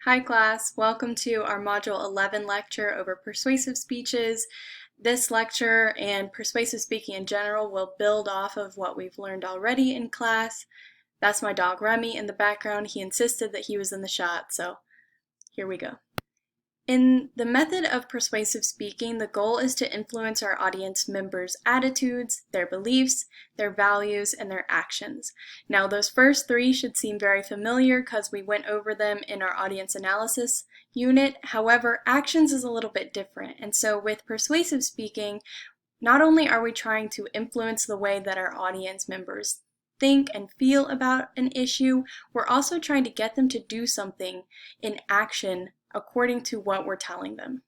Hi class, welcome to our Module 11 lecture over persuasive speeches. This lecture and persuasive speaking in general will build off of what we've learned already in class. That's my dog Remy in the background. He insisted that he was in the shot, so here we go. In the method of persuasive speaking, the goal is to influence our audience members' attitudes, their beliefs, their values, and their actions. Now, those first three should seem very familiar because we went over them in our audience analysis unit. However, actions is a little bit different. And so with persuasive speaking, not only are we trying to influence the way that our audience members think and feel about an issue, we're also trying to get them to do something in action according to what we're telling them.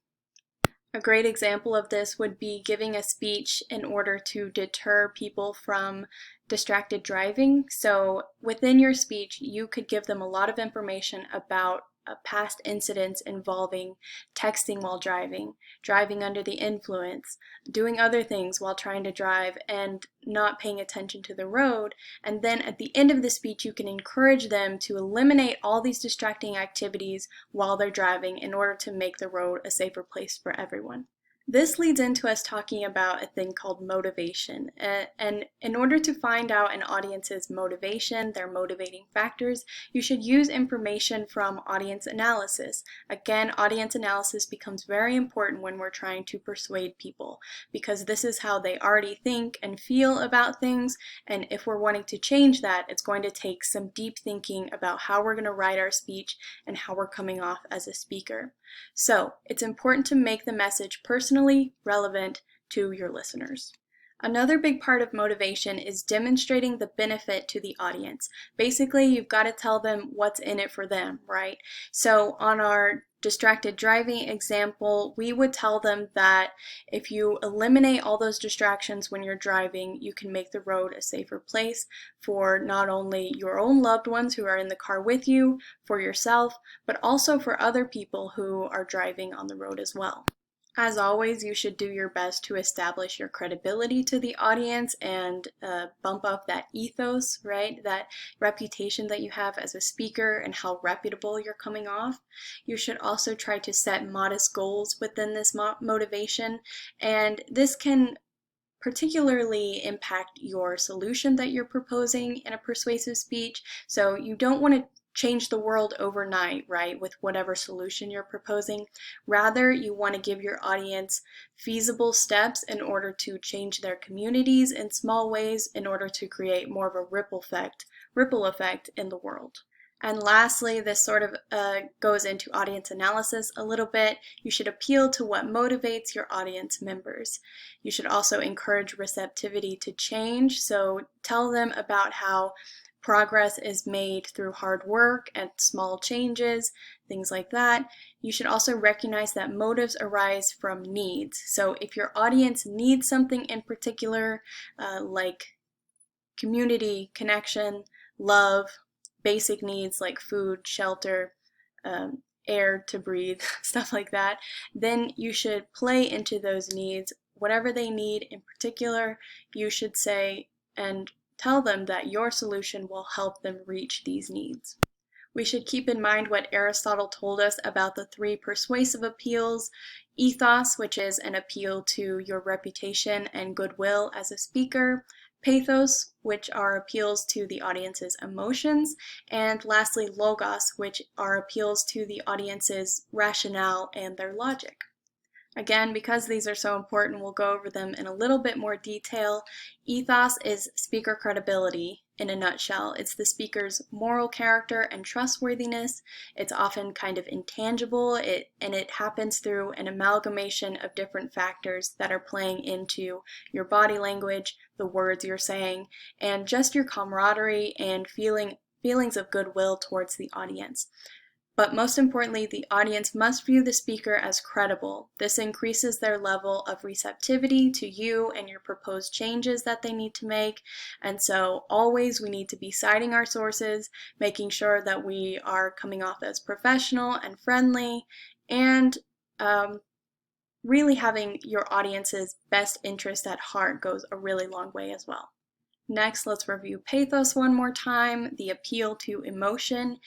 A great example of this would be giving a speech in order to deter people from distracted driving. So within your speech, you could give them a lot of information about past incidents involving texting while driving, driving under the influence, doing other things while trying to drive, and not paying attention to the road. And then at the end of the speech, you can encourage them to eliminate all these distracting activities while they're driving in order to make the road a safer place for everyone. This leads into us talking about a thing called motivation. And in order to find out an audience's motivation, their motivating factors, you should use information from audience analysis. Again, audience analysis becomes very important when we're trying to persuade people because this is how they already think and feel about things. And if we're wanting to change that, it's going to take some deep thinking about how we're going to write our speech and how we're coming off as a speaker. So it's important to make the message personally relevant to your listeners. Another big part of motivation is demonstrating the benefit to the audience. Basically, you've got to tell them what's in it for them, right? So on our distracted driving example, we would tell them that if you eliminate all those distractions when you're driving, you can make the road a safer place for not only your own loved ones who are in the car with you, for yourself, but also for other people who are driving on the road as well. As always, you should do your best to establish your credibility to the audience and bump up that ethos, right? That reputation that you have as a speaker and how reputable you're coming off. You should also try to set modest goals within this motivation, and this can particularly impact your solution that you're proposing in a persuasive speech. So you don't want to change the world overnight, right, with whatever solution you're proposing. Rather, you want to give your audience feasible steps in order to change their communities in small ways in order to create more of a ripple effect in the world. And lastly, this sort of goes into audience analysis a little bit. You should appeal to what motivates your audience members. You should also encourage receptivity to change. So tell them about how progress is made through hard work and small changes, things like that. You should also recognize that motives arise from needs. So if your audience needs something in particular, like community, connection, love, basic needs like food, shelter, air to breathe, stuff like that, then you should play into those needs. Whatever they need in particular, you should say and tell them that your solution will help them reach these needs. We should keep in mind what Aristotle told us about the three persuasive appeals: ethos, which is an appeal to your reputation and goodwill as a speaker; pathos, which are appeals to the audience's emotions; and lastly, logos, which are appeals to the audience's rationale and their logic. Again, because these are so important, we'll go over them in a little bit more detail. Ethos is speaker credibility in a nutshell. It's the speaker's moral character and trustworthiness. It's often kind of intangible, and it happens through an amalgamation of different factors that are playing into your body language, the words you're saying, and just your camaraderie and feelings of goodwill towards the audience. But most importantly, the audience must view the speaker as credible. This increases their level of receptivity to you and your proposed changes that they need to make. And so always we need to be citing our sources, making sure that we are coming off as professional and friendly, and really having your audience's best interest at heart goes a really long way as well. Next, let's review pathos one more time, the appeal to emotion.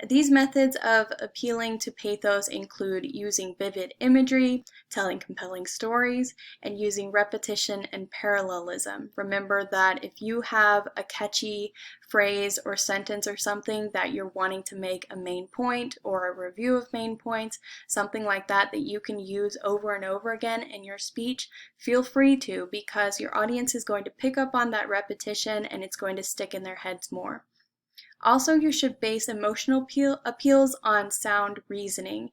These methods of appealing to pathos include using vivid imagery, telling compelling stories, and using repetition and parallelism. Remember that if you have a catchy phrase or sentence or something that you're wanting to make a main point or a review of main points, something like that that you can use over and over again in your speech, feel free to, because your audience is going to pick up on that repetition and it's going to stick in their heads more. Also, you should base emotional appeals on sound reasoning.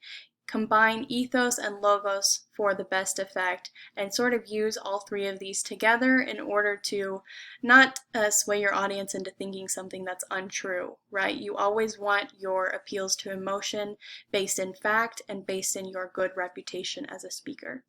Combine ethos and logos for the best effect and sort of use all three of these together in order to not sway your audience into thinking something that's untrue, right? You always want your appeals to emotion based in fact and based in your good reputation as a speaker.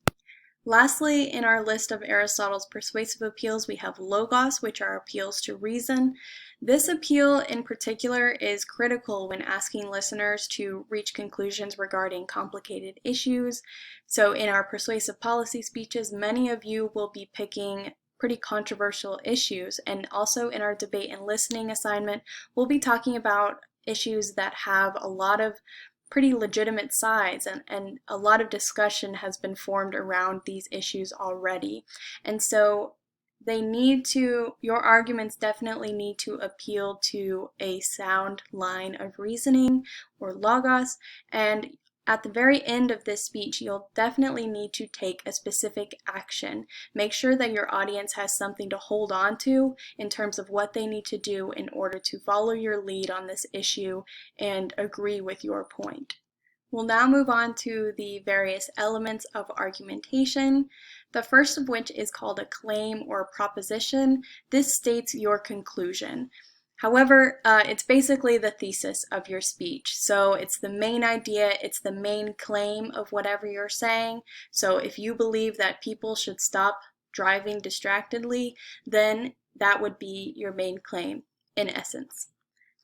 Lastly, in our list of Aristotle's persuasive appeals, we have logos, which are appeals to reason. This appeal in particular is critical when asking listeners to reach conclusions regarding complicated issues. So in our persuasive policy speeches, many of you will be picking pretty controversial issues, and also in our debate and listening assignment, we'll be talking about issues that have a lot of pretty legitimate sides, and a lot of discussion has been formed around these issues already. And so your arguments definitely need to appeal to a sound line of reasoning or logos, and at the very end of this speech, you'll definitely need to take a specific action. Make sure that your audience has something to hold on to in terms of what they need to do in order to follow your lead on this issue and agree with your point. We'll now move on to the various elements of argumentation, the first of which is called a claim or a proposition. This states your conclusion. However, it's basically the thesis of your speech. So it's the main idea, it's the main claim of whatever you're saying. So if you believe that people should stop driving distractedly, then that would be your main claim in essence.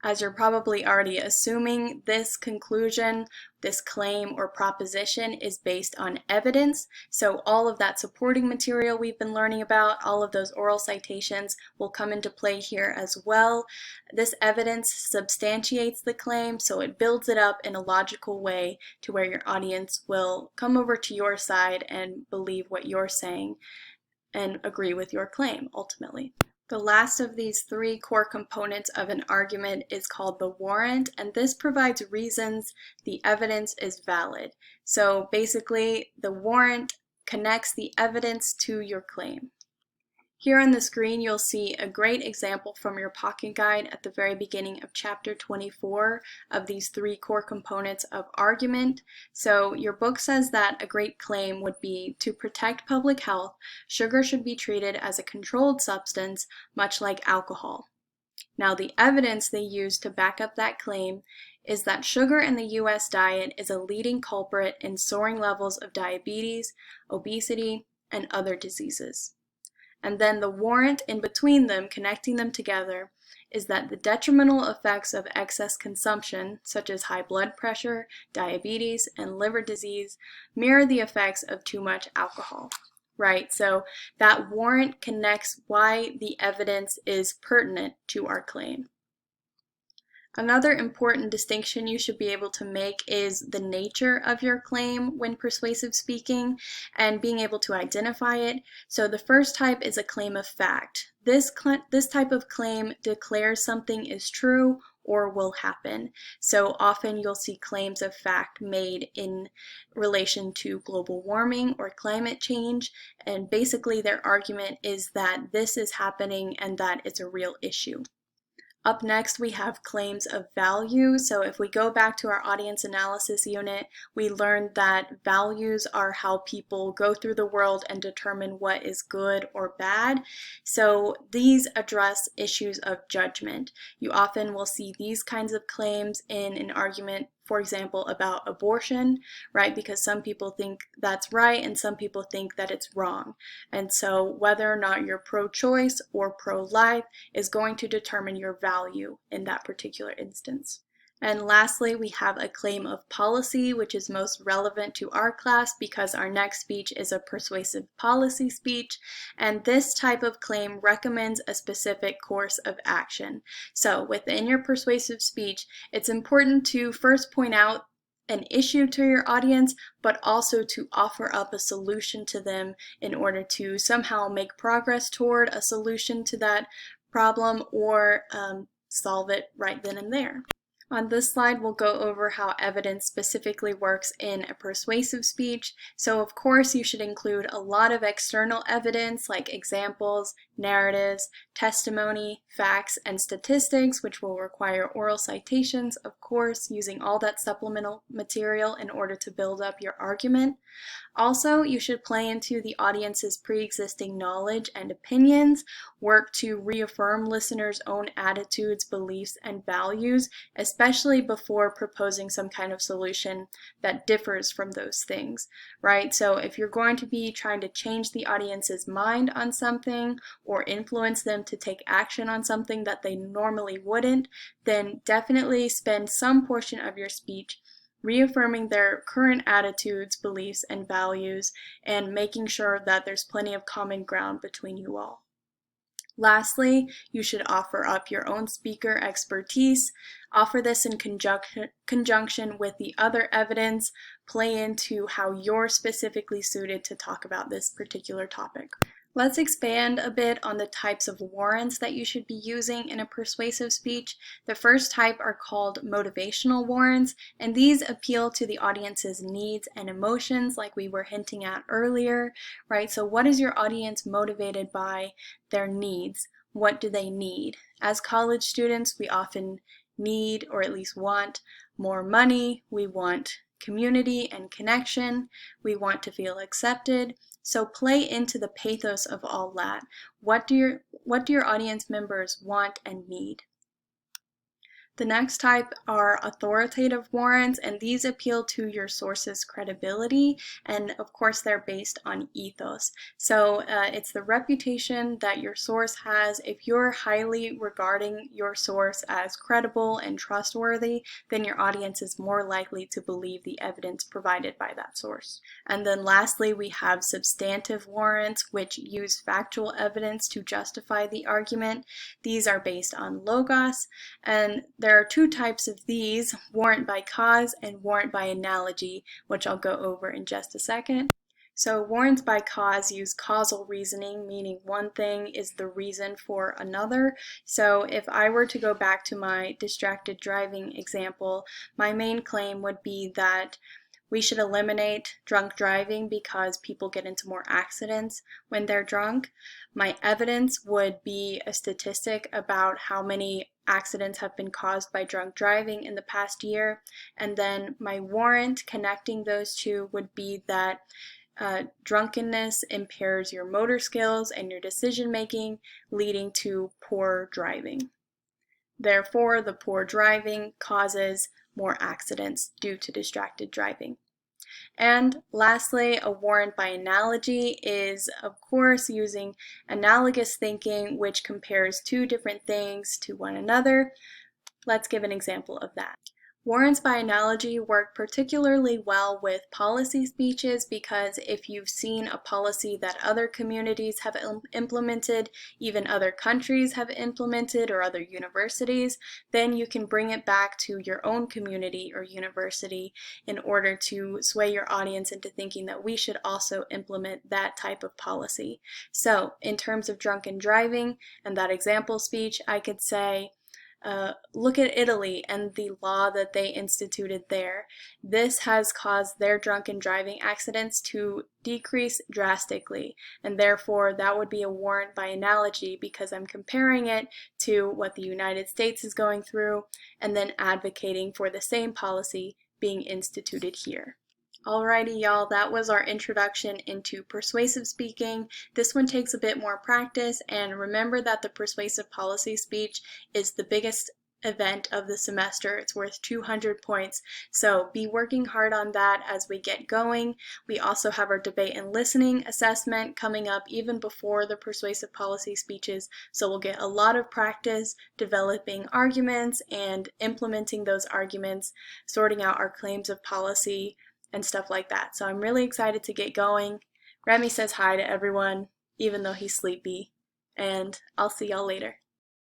As you're probably already assuming, this conclusion, this claim or proposition is based on evidence. So all of that supporting material we've been learning about, all of those oral citations will come into play here as well. This evidence substantiates the claim, so it builds it up in a logical way to where your audience will come over to your side and believe what you're saying and agree with your claim ultimately. The last of these three core components of an argument is called the warrant, and this provides reasons the evidence is valid. So basically, the warrant connects the evidence to your claim. Here on the screen, you'll see a great example from your pocket guide at the very beginning of chapter 24 of these three core components of argument. So your book says that a great claim would be to protect public health, sugar should be treated as a controlled substance, much like alcohol. Now, the evidence they use to back up that claim is that sugar in the U.S. diet is a leading culprit in soaring levels of diabetes, obesity, and other diseases. And then the warrant in between them, connecting them together, is that the detrimental effects of excess consumption, such as high blood pressure, diabetes, and liver disease, mirror the effects of too much alcohol. Right, so that warrant connects why the evidence is pertinent to our claim. Another important distinction you should be able to make is the nature of your claim when persuasive speaking and being able to identify it. So the first type is a claim of fact. This type of claim declares something is true or will happen. So often you'll see claims of fact made in relation to global warming or climate change, and basically their argument is that this is happening and that it's a real issue. Up next, we have claims of value. So if we go back to our audience analysis unit, we learned that values are how people go through the world and determine what is good or bad. So these address issues of judgment. You often will see these kinds of claims in an argument, for example, about abortion, right? Because some people think that's right and some people think that it's wrong. And so whether or not you're pro-choice or pro-life is going to determine your value in that particular instance. And lastly, we have a claim of policy, which is most relevant to our class because our next speech is a persuasive policy speech. And this type of claim recommends a specific course of action. So within your persuasive speech, it's important to first point out an issue to your audience, but also to offer up a solution to them in order to somehow make progress toward a solution to that problem or solve it right then and there. On this slide, we'll go over how evidence specifically works in a persuasive speech. So of course, you should include a lot of external evidence like examples, narratives, testimony, facts, and statistics, which will require oral citations, of course, using all that supplemental material in order to build up your argument. Also, you should play into the audience's pre-existing knowledge and opinions, work to reaffirm listeners' own attitudes, beliefs, and values, especially before proposing some kind of solution that differs from those things, right? So if you're going to be trying to change the audience's mind on something or influence them to take action on something that they normally wouldn't, then definitely spend some portion of your speech reaffirming their current attitudes, beliefs, and values, and making sure that there's plenty of common ground between you all. Lastly, you should offer up your own speaker expertise. Offer this in conjunction with the other evidence. Play into how you're specifically suited to talk about this particular topic. Let's expand a bit on the types of warrants that you should be using in a persuasive speech. The first type are called motivational warrants, and these appeal to the audience's needs and emotions like we were hinting at earlier, right? So what is your audience motivated by? Their needs. What do they need? As college students, we often need, or at least want, more money. We want community and connection. We want to feel accepted. So play into the pathos of all that. What do your audience members want and need? The next type are authoritative warrants, and these appeal to your source's credibility, and of course they're based on ethos. So it's the reputation that your source has. If you're highly regarding your source as credible and trustworthy, then your audience is more likely to believe the evidence provided by that source. And then lastly, we have substantive warrants, which use factual evidence to justify the argument. These are based on logos, and there are two types of these, warrant by cause and warrant by analogy, which I'll go over in just a second. So warrants by cause use causal reasoning, meaning one thing is the reason for another. So if I were to go back to my distracted driving example, my main claim would be that we should eliminate drunk driving because people get into more accidents when they're drunk. My evidence would be a statistic about how many accidents have been caused by drunk driving in the past year. And then my warrant connecting those two would be that drunkenness impairs your motor skills and your decision making, leading to poor driving. Therefore, the poor driving causes more accidents due to distracted driving. And lastly, a warrant by analogy is, of course, using analogous thinking, which compares two different things to one another. Let's give an example of that. Warrants by analogy work particularly well with policy speeches because if you've seen a policy that other communities have implemented, even other countries have implemented, or other universities, then you can bring it back to your own community or university in order to sway your audience into thinking that we should also implement that type of policy. So in terms of drunken driving and that example speech, I could say, look at Italy and the law that they instituted there. This has caused their drunken driving accidents to decrease drastically, and therefore that would be a warrant by analogy because I'm comparing it to what the United States is going through and then advocating for the same policy being instituted here. Alrighty, y'all, that was our introduction into persuasive speaking. This one takes a bit more practice, and remember that the persuasive policy speech is the biggest event of the semester. It's worth 200 points. So be working hard on that as we get going. We also have our debate and listening assessment coming up even before the persuasive policy speeches. So we'll get a lot of practice developing arguments and implementing those arguments, sorting out our claims of policy and stuff like that. So I'm really excited to get going. Remy says hi to everyone, even though he's sleepy, and I'll see y'all later.